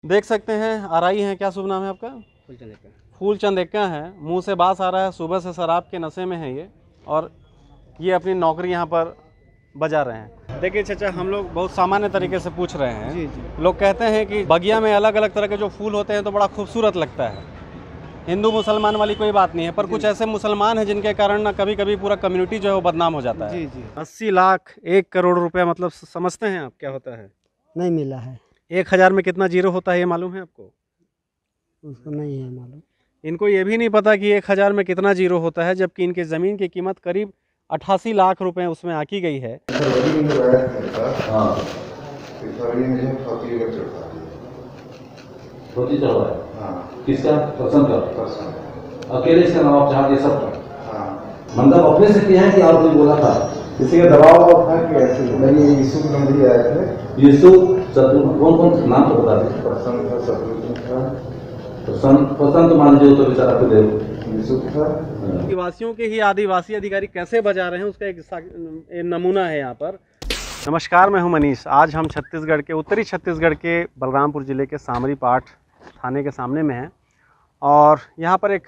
देख सकते हैं आरआई हैं, क्या शुभ नाम है आपका? फूलचंद एक्का है। मुंह से बास आ रहा है, सुबह से शराब के नशे में है ये, और ये अपनी नौकरी यहाँ पर बजा रहे हैं। देखिए चाचा, हम लोग बहुत सामान्य तरीके से पूछ रहे हैं। जी जी। लोग कहते हैं कि बगिया में अलग अलग तरह के जो फूल होते हैं तो बड़ा खूबसूरत लगता है। हिंदू मुसलमान वाली कोई बात नहीं है, पर कुछ ऐसे मुसलमान हैं जिनके कारण ना कभी कभी पूरा कम्युनिटी जो है वो बदनाम हो जाता है। जी जी। 80 लाख 1 करोड़ रुपया, मतलब समझते हैं आप क्या होता है? नहीं मिला है। 1000 में कितना जीरो होता है ये मालूम है आपको? उसको नहीं है मालूम। इनको ये भी नहीं पता कि 1000 में कितना जीरो होता है, जबकि इनकी ज़मीन की कीमत करीब 88 लाख रुपए उसमें आकी गई है। धोती चढ़वा है। किसका? पसंद का। अकेले इसका नवाब चाह ये सब का। मतलब अपने से किया है कि और कोई बोला था? किसी का दबाव था कि ऐसे नहीं, यीशु के नंबर आए थे। यीशु शत्रु कौन कौन नाम तो बता दें। पसंद था, शत्रु था। पसंद तो मान लीजिए, तो बेचारा को दे यीशु था। आदिवासियों के ही आदिवासी अधिकारी कैसे बजा रहे हैं उसका एक नमूना है यहाँ पर। नमस्कार, मैं हूँ मनीष। आज हम छत्तीसगढ़ के उत्तरी छत्तीसगढ़ के बलरामपुर ज़िले के सामरी पाठ थाने के सामने में हैं, और यहाँ पर एक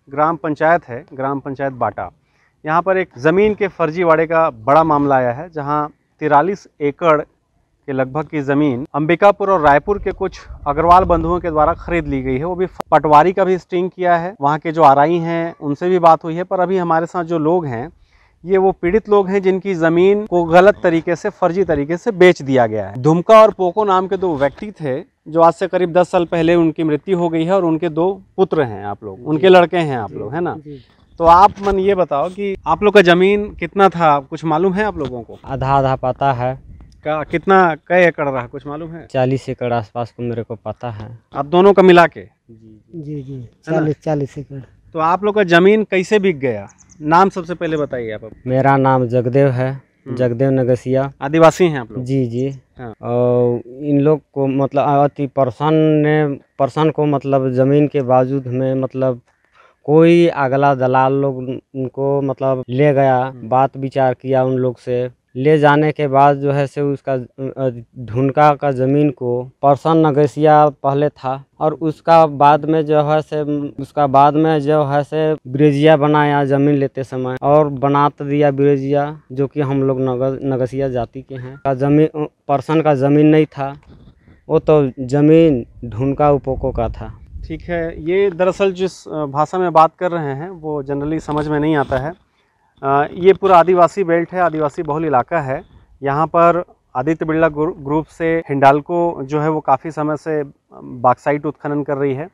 ग्राम पंचायत है, ग्राम पंचायत बाटा। यहाँ पर एक ज़मीन के फर्जीवाड़े का बड़ा मामला आया है, जहाँ 43 एकड़ के लगभग की ज़मीन अंबिकापुर और रायपुर के कुछ अग्रवाल बंधुओं के द्वारा खरीद ली गई है। वो भी पटवारी का भी स्टिंग किया है, वहाँ के जो आरआई हैं उनसे भी बात हुई है। पर अभी हमारे साथ जो लोग हैं ये वो पीड़ित लोग हैं जिनकी ज़मीन को गलत तरीके से, फर्जी तरीके से बेच दिया गया है। धुमका और पोको नाम के 2 व्यक्ति थे जो आज से करीब 10 साल पहले उनकी मृत्यु हो गई है, और उनके 2 पुत्र हैं आप लोग, उनके लड़के हैं आप लोग, है ना? तो आप मन ये बताओ कि आप लोग का ज़मीन कितना था, कुछ मालूम है आप लोगों को? आधा आधा पता है। कितना, कई एकड़ रहा, कुछ मालूम है? 40 एकड़ आसपास को मेरे को पता है। आप दोनों का मिला के? जी जी। 40 एकड़। तो आप लोग का ज़मीन कैसे बिक गया? नाम सबसे पहले बताइए आप। मेरा नाम जगदेव है, जगदेव नगसिया। आदिवासी हैं आप लोग? जी जी। हाँ। और इन लोग को मतलब अति पर्सन को मतलब ज़मीन के बावजूद में मतलब कोई अगला दलाल लोग उनको मतलब ले गया, बात विचार किया उन लोग से। ले जाने के बाद जो है से उसका ढुनका का ज़मीन को पर्सन नगसिया पहले था, और उसका बाद में जो है से ब्रिजिया बनाया ज़मीन लेते समय, और बना तो दिया ब्रिजिया, जो कि हम लोग नगसिया जाति के हैं। का ज़मीन पर्सन का ज़मीन नहीं था, वो तो ज़मीन ढुनका उपोको का था। ठीक है, ये दरअसल जिस भाषा में बात कर रहे हैं वो जनरली समझ में नहीं आता है। ये पूरा आदिवासी बेल्ट है, आदिवासी बहुल इलाका है। यहाँ पर आदित्य बिरला ग्रुप से हिंडाल्को जो है वो काफ़ी समय से बॉक्साइट उत्खनन कर रही है।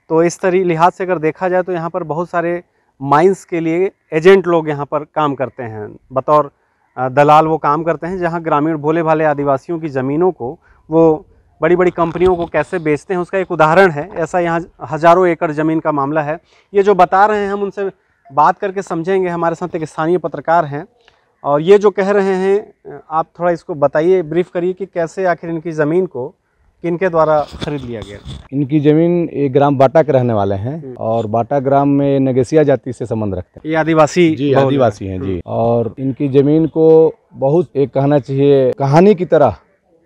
तो इस लिहाज से अगर देखा जाए तो यहाँ पर बहुत सारे माइंस के लिए एजेंट लोग यहाँ पर काम करते हैं, बतौर दलाल वो काम करते हैं, जहाँ ग्रामीण भोले भाले आदिवासियों की ज़मीनों को वो बड़ी बड़ी कंपनियों को कैसे बेचते हैं उसका एक उदाहरण है। ऐसा यहाँ हज़ारों एकड़ ज़मीन का मामला है। ये जो बता रहे हैं हम उनसे बात करके समझेंगे। हमारे साथ एक स्थानीय पत्रकार हैं, और ये जो कह रहे हैं आप थोड़ा इसको बताइए, ब्रीफ करिए कि कैसे आखिर इनकी ज़मीन को किनके द्वारा खरीद लिया गया। इनकी ज़मीन एक ग्राम बाटा के रहने वाले हैं, और बाटा ग्राम में नगसिया जाति से संबंध रखते हैं। ये आदिवासी? जी, आदिवासी हैं जी। और इनकी ज़मीन को बहुत, एक कहना चाहिए कहानी की तरह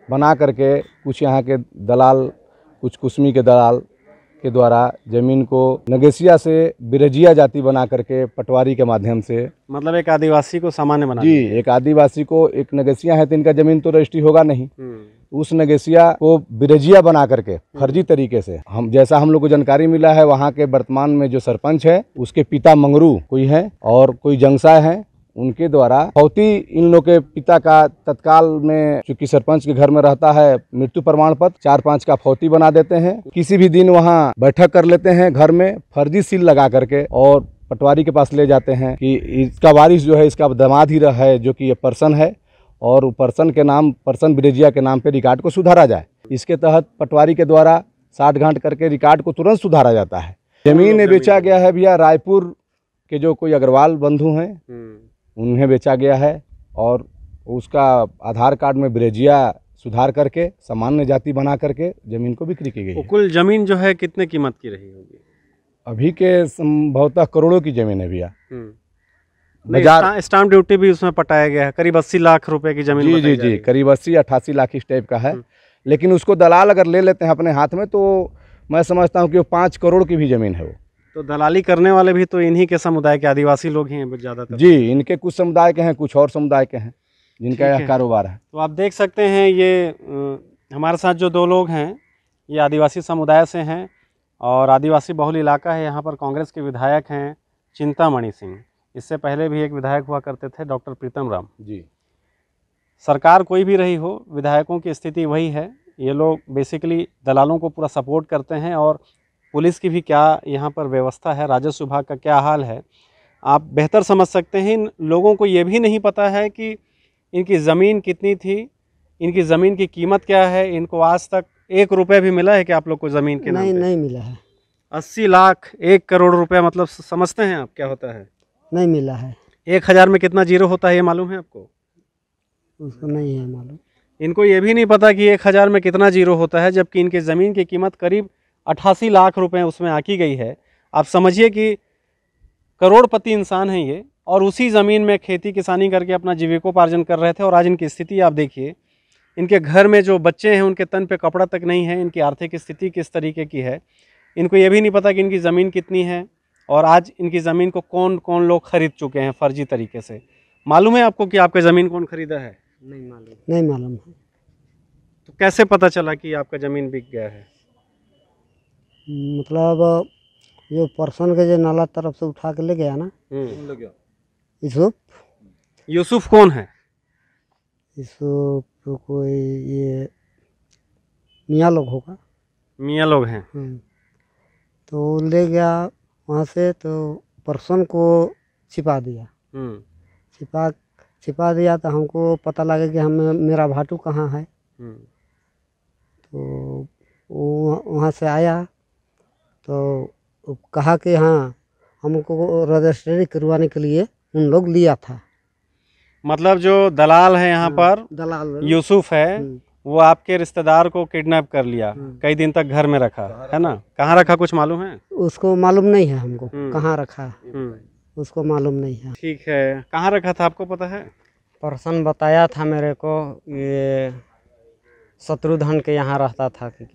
बना करके कुछ यहाँ के दलाल, कुछ कुसमी के दलाल के द्वारा ज़मीन को नगसिया से बिरजिया जाति बना करके पटवारी के माध्यम से, मतलब एक आदिवासी को सामान्य बना जी, एक आदिवासी को, एक नगसिया है तो इनका ज़मीन तो रजिस्ट्री होगा नहीं, उस नगसिया को बिरजिया बना करके फर्जी तरीके से, हम लोग को जानकारी मिला है, वहाँ के वर्तमान में जो सरपंच है उसके पिता मंगरू कोई है और कोई जंगसा है, उनके द्वारा फौती इन लोग के पिता का तत्काल में, चूंकि सरपंच के घर में रहता है, मृत्यु प्रमाण पत्र 4-5 का फौती बना देते हैं। किसी भी दिन वहाँ बैठक कर लेते हैं घर में, फर्जी सील लगा करके, और पटवारी के पास ले जाते हैं कि इसका वारिस जो है इसका दामाद ही रहा है, जो कि ये पर्सन है, और पर्सन के नाम, पर्सन ब्रिजिया के नाम पे रिकॉर्ड को सुधारा जाए। इसके तहत पटवारी के द्वारा 60 गांठ करके रिकॉर्ड को तुरंत सुधारा जाता है। जमीन ने बेचा गया है भैया, रायपुर के जो कोई अग्रवाल बंधु हैं उन्हें बेचा गया है, और उसका आधार कार्ड में ब्रिजिया सुधार करके सामान्य जाति बना करके ज़मीन को बिक्री की गई है। कुल ज़मीन जो है कितने कीमत की रही होगी? अभी के संभवतः करोड़ों की ज़मीन है भैया। बाजार स्टाम्प ड्यूटी भी उसमें पटाया गया है, करीब 80 लाख रुपए की ज़मीन। जी जी जी, करीब 80-88 लाख इस टाइप का है। लेकिन उसको दलाल अगर ले लेते हैं अपने हाथ में तो मैं समझता हूँ कि वो 5 करोड़ की भी ज़मीन है वो। तो दलाली करने वाले भी तो इन्हीं के समुदाय के आदिवासी लोग ही हैं ज़्यादातर। जी, इनके कुछ समुदाय के हैं, कुछ और समुदाय के हैं जिनका यह कारोबार है। तो आप देख सकते हैं ये हमारे साथ जो 2 लोग हैं ये आदिवासी समुदाय से हैं और आदिवासी बहुल इलाका है। यहाँ पर कांग्रेस के विधायक हैं चिंतामणि सिंह, इससे पहले भी एक विधायक हुआ करते थे डॉक्टर प्रीतम राम जी। सरकार कोई भी रही हो, विधायकों की स्थिति वही है। ये लोग बेसिकली दलालों को पूरा सपोर्ट करते हैं और पुलिस की भी क्या यहाँ पर व्यवस्था है, राजस्व विभाग का क्या हाल है, आप बेहतर समझ सकते हैं। इन लोगों को ये भी नहीं पता है कि इनकी ज़मीन कितनी थी, इनकी ज़मीन की कीमत क्या है। इनको आज तक 1 रुपये भी मिला है कि आप लोग को ज़मीन के नाम पे? नहीं मिला है। 80 लाख 1 करोड़ रुपया मतलब समझते हैं आप क्या होता है? नहीं मिला है। 1000 में कितना जीरो होता है ये मालूम है आपको? उसको नहीं है मालूम। इनको ये भी नहीं पता कि 1000 में कितना जीरो होता है, जबकि इनकी ज़मीन की कीमत करीब 88 लाख रुपए उसमें आकी गई है। आप समझिए कि करोड़पति इंसान हैं ये, और उसी ज़मीन में खेती किसानी करके अपना जीविकोपार्जन कर रहे थे। और आज इनकी स्थिति आप देखिए, इनके घर में जो बच्चे हैं उनके तन पे कपड़ा तक नहीं है। इनकी आर्थिक स्थिति किस तरीके की है, इनको ये भी नहीं पता कि इनकी ज़मीन कितनी है और आज इनकी ज़मीन को कौन कौन लोग खरीद चुके हैं फर्जी तरीके से। मालूम है आपको कि आपकी ज़मीन कौन खरीदा है? नहीं मालूम है। तो कैसे पता चला कि आपका ज़मीन बिक गया है? मतलब जो पर्सन के जो नाला तरफ से उठा के ले गया ना, यूसुफ कौन है? यूसुफ कोई ये मियाँ लोग होगा। मियाँ लोग हैं। तो ले गया वहाँ से, तो पर्सन को छिपा दिया। छिपा दिया तो हमको पता लगा कि मेरा भाटू कहाँ है। तो वहाँ से आया तो कहा कि हाँ हमको रजिस्ट्री करवाने के लिए उन लोग लिया था। मतलब जो दलाल है यहाँ पर, दलाल यूसुफ है, वो आपके रिश्तेदार को किडनैप कर लिया, कई दिन तक घर में रखा है ना? कहाँ रखा कुछ मालूम है? उसको मालूम नहीं है हमको कहाँ रखा है, उसको मालूम नहीं है। ठीक है, कहाँ रखा था आपको पता है? पर्सन बताया था मेरे को, ये शत्रुधन के यहाँ रहता था कि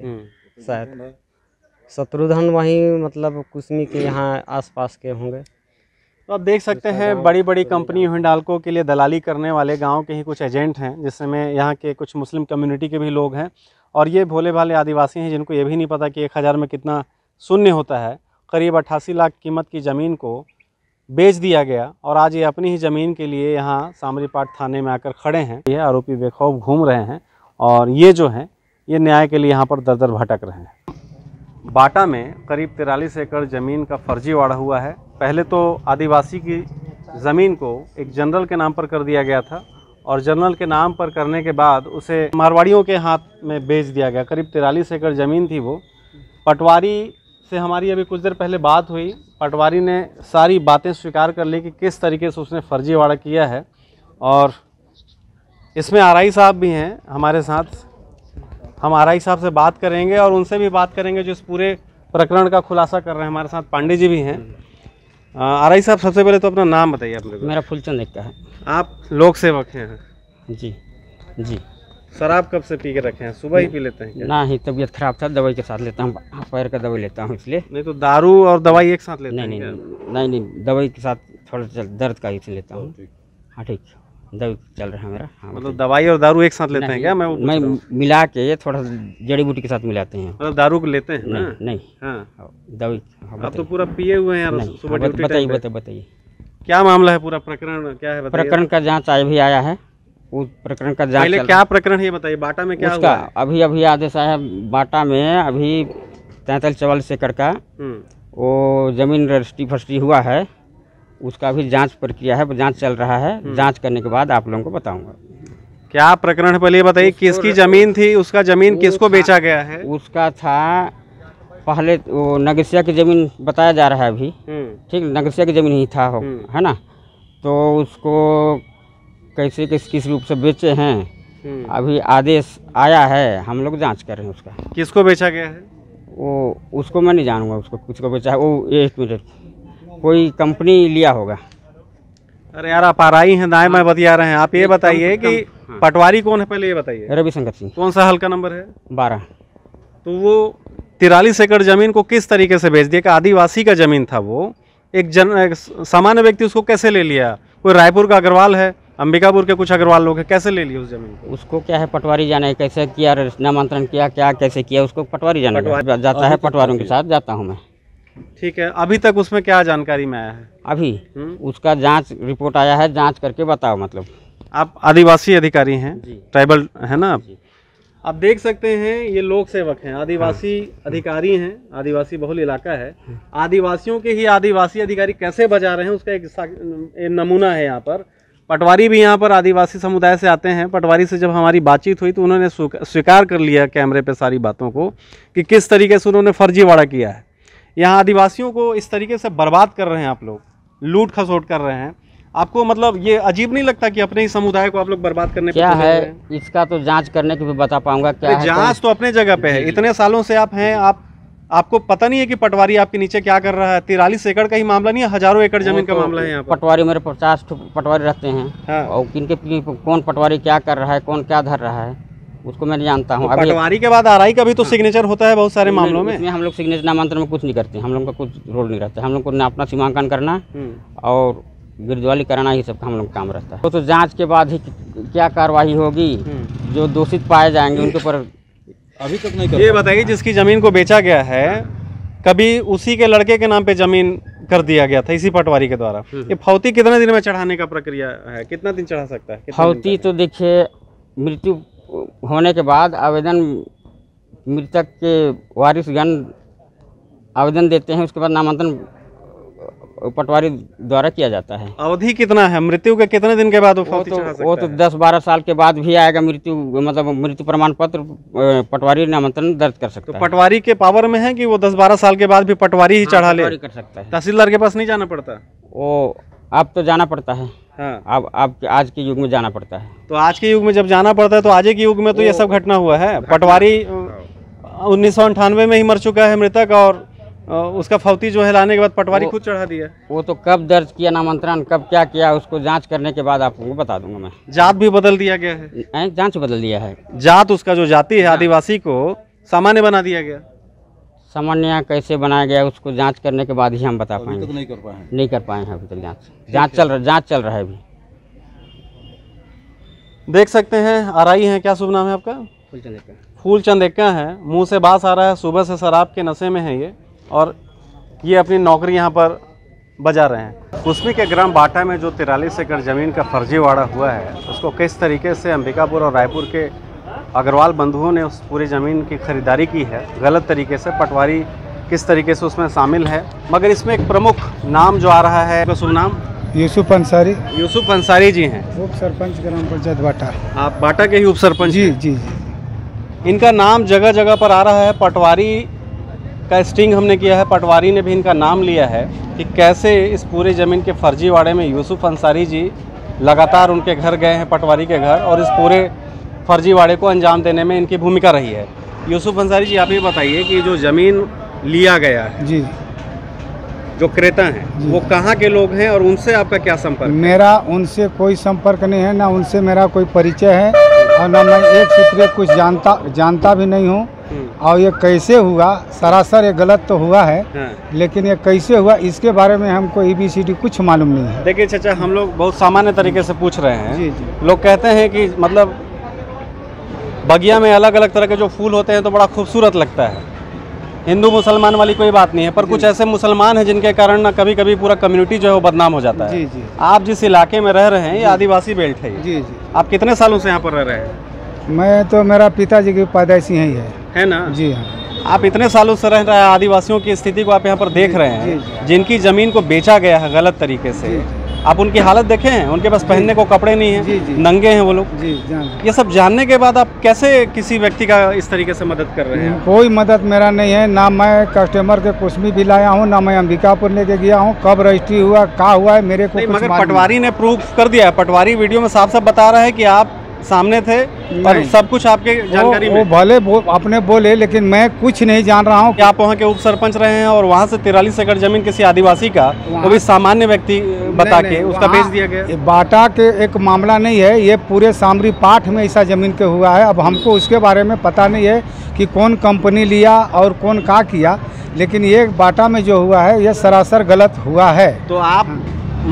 शायद शत्रुधन वहीं मतलब कुसमी के यहाँ आसपास के होंगे। तो आप देख सकते हैं बड़ी बड़ी कंपनी हिंडाल्को के लिए दलाली करने वाले गांव के ही कुछ एजेंट हैं, जिसमें यहाँ के कुछ मुस्लिम कम्युनिटी के भी लोग हैं और ये भोले भाले आदिवासी हैं जिनको ये भी नहीं पता कि 1000 में कितना शून्य होता है। करीब 88 लाख कीमत की ज़मीन को बेच दिया गया और आज ये अपनी ही ज़मीन के लिए यहाँ सामरीपाट थाने में आकर खड़े हैं। ये आरोपी बेखौफ घूम रहे हैं और ये जो हैं ये न्याय के लिए यहाँ पर दर दर भटक रहे हैं। बाटा में करीब 43 एकड़ ज़मीन का फर्जीवाड़ा हुआ है। पहले तो आदिवासी की ज़मीन को एक जनरल के नाम पर कर दिया गया था और जनरल के नाम पर करने के बाद उसे मारवाड़ियों के हाथ में बेच दिया गया। करीब 43 एकड़ ज़मीन थी वो। पटवारी से हमारी अभी कुछ देर पहले बात हुई। पटवारी ने सारी बातें स्वीकार कर ली कि किस तरीके से उसने फर्जीवाड़ा किया है और इसमें आरआई साहब भी हैं हमारे साथ। हम आरआई साहब से बात करेंगे और उनसे भी बात करेंगे जो इस पूरे प्रकरण का खुलासा कर रहे हैं। हमारे साथ पांडे जी भी हैं। आरआई साहब, सबसे पहले तो अपना नाम बताइए आप लोग। मेरा फुलचंद एक का है। आप लोक सेवक हैं? जी जी। शराब कब से पी के रखे हैं? सुबह ही पी लेते हैं क्या? ना ही तबीयत खराब था, दवाई के साथ लेता हूँ, पैर का दवाई लेता हूँ इसलिए। नहीं तो दारू और दवाई एक साथ लेते हैं? नहीं, दवाई के साथ थोड़ा दर्द का ही लेता हूँ। हाँ ठीक, दवाई चल रहा है मेरा। हाँ, मतलब दवाई और दारू एक साथ लेते हैं क्या? मैं मिला के थोड़ा जड़ी बूटी के साथ मिलाते हैं। मतलब दारू को लेते हैं ना? नहीं। हाँ, दवाई। आप तो पूरा पिए हुए हैं यार। सुबह ड्यूटी टाइम पे। बताइए क्या मामला है, पूरा प्रकरण क्या है बताइए। प्रकरण का जांच अभी आया है, उस प्रकरण का जांच। पहले क्या प्रकरण है ये बताइए। बाटा में क्या हुआ है? अभी आदेश आया है। बाटा में अभी 43-44 एकड़ का वो जमीन रजिस्ट्री फर्स्ट्री हुआ है, उसका भी जांच प्रक्रिया है, जांच चल रहा है। जांच करने के बाद आप लोगों को बताऊंगा क्या प्रकरण है। पहले बताइए किसकी जमीन थी, उसका जमीन किसको बेचा गया है? उसका था पहले वो नगसिया की जमीन बताया जा रहा है अभी। ठीक, नगसिया की जमीन ही था है ना? तो उसको कैसे किस रूप से बेचे हैं अभी आदेश आया है, हम लोग जांच कर रहे हैं उसका। किसको बेचा गया है? वो उसको मैं नहीं जानूंगा, उसको किसको बेचा है वो। 1 मिनट, कोई कंपनी लिया होगा। अरे यार आप आरआई हैं, दाएं बाएं बतिया रहे हैं। आप ये बताइए कि पटवारी कौन है पहले ये बताइए? रविशंकर सिंह। कौन सा हल्का नंबर है? 12। तो वो 43 एकड़ जमीन को किस तरीके से बेच दिया? कि आदिवासी का जमीन था वो, एक सामान्य व्यक्ति उसको कैसे ले लिया? कोई रायपुर का अग्रवाल है, अंबिकापुर के कुछ अग्रवाल लोग हैं, कैसे ले लिए उस जमीन को? उसको क्या है, पटवारी जाने कैसे किया, नामांतरण किया, क्या कैसे किया, उसको पटवारी जाने जाता है। पटवारियों के साथ जाता हूँ मैं। ठीक है, अभी तक उसमें क्या जानकारी में आया है? अभी उसका जांच रिपोर्ट आया है, जांच करके बताओ। मतलब आप आदिवासी अधिकारी हैं, जी। ट्राइबल है ना आप देख सकते हैं ये लोक सेवक हैं, आदिवासी अधिकारी हैं, आदिवासी बहुल इलाका है। आदिवासियों के ही आदिवासी अधिकारी कैसे बजा रहे हैं उसका एक नमूना है यहाँ पर। पटवारी भी यहाँ पर आदिवासी समुदाय से आते हैं। पटवारी से जब हमारी बातचीत हुई तो उन्होंने स्वीकार कर लिया कैमरे पे सारी बातों को कि किस तरीके से उन्होंने फर्जीवाड़ा किया है। यहाँ आदिवासियों को इस तरीके से बर्बाद कर रहे हैं आप लोग, लूट खसोट कर रहे हैं। आपको मतलब ये अजीब नहीं लगता कि अपने ही समुदाय को आप लोग बर्बाद करने क्या पे है? इसका तो जांच करने के भी बता पाऊंगा क्या है। जांच तो अपने जगह पे है, इतने सालों से आप हैं, आपको पता नहीं है कि पटवारी आपके नीचे क्या कर रहा है? 43 एकड़ का ही मामला नहीं है, हजारों एकड़ जमीन का मामला है यहाँ पर। पटवारी मेरे 50 पटवारी रहते हैं। हाँ। और किनके कौन पटवारी क्या कर रहा है, कौन क्या धर रहा है, उसको मैं जानता हूँ। तो पटवारी के बाद आरआई का भी तो सिग्नेचर होता है बहुत सारे मामलों में। हम लोग सिग्नेचर नामांतरण में कुछ नहीं करते, हम लोग का कुछ रोल नहीं रहता। हम लोग को अपना सीमांकन करना और गिरदवाली कराना, ही सब का हम लोग काम रहता है। तो जांच के बाद ही क्या कार्रवाई होगी, जो दोषित पाए जाएंगे उनके ऊपर। अभी तक नहीं कर ये बताइए, जिसकी जमीन को बेचा गया है, कभी उसी के लड़के के नाम पे जमीन कर दिया गया था इसी पटवारी के द्वारा। ये फौती कितने दिन में चढ़ाने का प्रक्रिया है? कितना दिन चढ़ा सकता है? फौती तो देखिए, मृत्यु होने के बाद आवेदन, मृतक के वारिसगण आवेदन देते हैं, उसके बाद नामांतरण पटवारी द्वारा किया जाता है। अवधि कितना है? मृत्यु के कितने दिन के बाद वो फौती चढ़ा सकता है? वो तो 10-12 साल के बाद भी आएगा। मृत्यु मतलब मृत्यु प्रमाण पत्र पटवारी नामांतरण दर्ज कर सकता है। तो पटवारी के पावर में है कि वो 10-12 साल के बाद भी पटवारी ही चढ़ा ले? कर सकता है। तहसीलदार के पास नहीं जाना पड़ता? वो अब तो जाना पड़ता है। हाँ। अब आज के युग में जाना पड़ता है। तो आज के युग में जब जाना पड़ता है तो आज के युग में तो ये सब घटना हुआ है। पटवारी 1998 में ही मर चुका है मृतक, और उसका फौती जो है लाने के बाद पटवारी खुद चढ़ा दिया। वो तो कब दर्ज किया नामांतरण, कब क्या किया, उसको जांच करने के बाद आपको बता दूंगा मैं। जात भी बदल दिया गया है? जांच बदल दिया है। जात उसका जो जाति है आदिवासी को सामान्य बना दिया गया। सामान्य कैसे बनाया गया उसको जांच करने के बाद ही हम बता पाएंगे। नहीं कर पाए नहीं कर पाए हैं अभी तक। जांच चल रहा है अभी। देख सकते हैं आरआई हैं, क्या शुभ नाम है आपका? फूलचंद एक्का है। मुंह से बास आ रहा है, सुबह से शराब के नशे में है ये, और ये अपनी नौकरी यहाँ पर बजा रहे हैं। कुस्मी के ग्राम बाटा में जो 43 एकड़ ज़मीन का फर्जीवाड़ा हुआ है, उसको किस तरीके से अंबिकापुर और रायपुर के अग्रवाल बंधुओं ने उस पूरी ज़मीन की खरीदारी की है गलत तरीके से, पटवारी किस तरीके से उसमें शामिल है। मगर इसमें एक प्रमुख नाम जो आ रहा है, उसका शुभ नाम? यूसुफ अंसारी। यूसुफ अंसारी जी हैं, उप सरपंच ग्राम पंचायत बाटा। आप बाटा के ही उप सरपंच? जी जी जी। इनका नाम जगह जगह पर आ रहा है। पटवारी का स्टिंग हमने किया है, पटवारी ने भी इनका नाम लिया है कि कैसे इस पूरे ज़मीन के फर्जीवाड़े में यूसुफ अंसारी जी लगातार उनके घर गए हैं, पटवारी के घर, और इस पूरे फर्जीवाड़े को अंजाम देने में इनकी भूमिका रही है। यूसुफ अंसारी जी, आप ये बताइए कि जो ज़मीन लिया गया है जी, जो क्रेता हैं, वो कहाँ के लोग हैं और उनसे आपका क्या संपर्क? मेरा उनसे कोई संपर्क नहीं है, ना उनसे मेरा कोई परिचय है, और ना मैं एक सूत्रीय कुछ जानता भी नहीं हूँ। और ये कैसे हुआ, सरासर ये गलत तो हुआ है। हाँ। लेकिन ये कैसे हुआ इसके बारे में हमको ABCD कुछ मालूम नहीं है। देखिए चाचा, हम लोग बहुत सामान्य तरीके से पूछ रहे हैं। जी जी। लोग कहते हैं कि मतलब बगिया में अलग अलग तरह के जो फूल होते हैं तो बड़ा खूबसूरत लगता है। हिंदू मुसलमान वाली कोई बात नहीं है, पर कुछ ऐसे मुसलमान हैं जिनके कारण ना कभी कभी पूरा कम्युनिटी जो है वो बदनाम हो जाता है। जी जी। आप जिस इलाके में रह रहे हैं ये आदिवासी बेल्ट है ये। जी जी। आप कितने सालों से यहाँ पर रह रहे हैं? मैं तो, मेरा पिताजी की पैदाइश यही है ना? जी हाँ। आप इतने सालों से रह रहे हैं, आदिवासियों की स्थिति को आप यहाँ पर देख रहे हैं, जी। जिनकी ज़मीन को बेचा गया है गलत तरीके से। आप उनकी हालत देखे हैं? उनके पास पहनने को कपड़े नहीं हैं, जी, जी। नंगे हैं वो लोग। जी जान। ये सब जानने के बाद आप कैसे किसी व्यक्ति का इस तरीके से मदद कर रहे हैं? कोई मदद मेरा नहीं है, ना मैं कस्टमर के कुस्मी भी लाया हूँ, ना मैं अंबिकापुर लेके गया हूँ। कब रजिस्ट्री हुआ, क्या हुआ है, मेरे को नहीं, कुछ मगर मालूम पटवारी ने प्रूफ कर दिया है। पटवारी वीडियो में साफ साफ बता रहा है कि आप सामने थे और नहीं। सब कुछ आपके जानकारी वो में? भले अपने बोले, लेकिन मैं कुछ नहीं जान रहा हूँ। कि आप वहाँ के उप सरपंच रहे हैं और वहाँ से 43 एकड़ जमीन किसी आदिवासी का, वो भी सामान्य व्यक्ति बता के उसका बेच दिया गया। बाटा के एक मामला नहीं है, ये पूरे सामरी पाठ में ऐसा जमीन के हुआ है। अब हमको उसके बारे में पता नहीं है कि कौन कंपनी लिया और कौन क्या किया, लेकिन ये बाटा में जो हुआ है ये सरासर गलत हुआ है। तो आप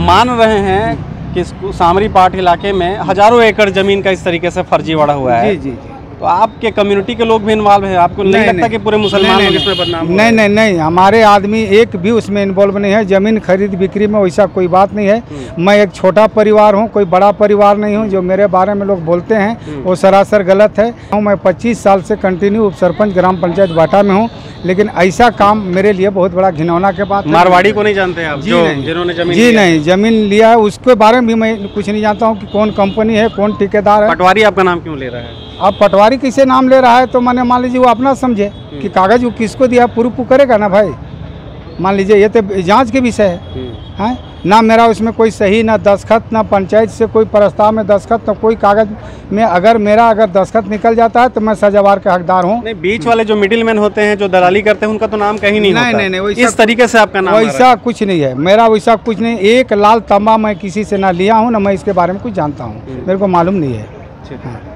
मान रहे हैं कि सामरी पाठ इलाके में हजारों एकड़ जमीन का इस तरीके से फर्जीवाड़ा हुआ है? जी जी जी। तो आपके कम्युनिटी के लोग भी इन्वॉल्व हैं? आपको नहीं लगता कि पूरे मुसलमान लोग इसमें बदनाम हो रहे हैं? नहीं, नहीं, हमारे आदमी एक भी उसमें इन्वॉल्व नहीं है। जमीन खरीद बिक्री में वैसा कोई बात नहीं है। मैं एक छोटा परिवार हूँ, कोई बड़ा परिवार नहीं हूँ। जो मेरे बारे में लोग बोलते हैं वो सरासर गलत है। मैं 25 साल से कंटिन्यू उप सरपंच ग्राम पंचायत बाटा में हूँ, लेकिन ऐसा काम मेरे लिए बहुत बड़ा घिनौना के बात है। मारवाड़ी को नहीं जानते आप जी जो नहीं, जिन्होंने जमीन जी लिया है? नहीं, जमीन लिया है उसके बारे में भी मैं कुछ नहीं जानता हूँ कि कौन कंपनी है, कौन ठेकेदार है। पटवारी आपका नाम क्यों ले रहा है? अब पटवारी किसे नाम ले रहा है तो मैंने मान लीजिए वो अपना समझे कि कागज वो किसको दिया, प्रूफ करेगा ना भाई। मान लीजिए ये तो जांच के विषय है ना। मेरा उसमें कोई सही ना दस्तखत, ना पंचायत से कोई प्रस्ताव में दस्तखत, ना कोई कागज में। अगर मेरा दस्तखत निकल जाता है तो मैं सजावार का हकदार हूँ। नहीं, बीच वाले जो मिडिल मैन होते हैं, जो दलाली करते हैं, उनका तो नाम कहीं नहीं होता। नहीं, इस तरीके से आपका नाम आ रहा वैसा कुछ नहीं है। मेरा वैसा कुछ नहीं। एक लाल तंबा मैं किसी से ना लिया हूँ, ना मैं इसके बारे में कुछ जानता हूँ, मेरे को मालूम नहीं है। है।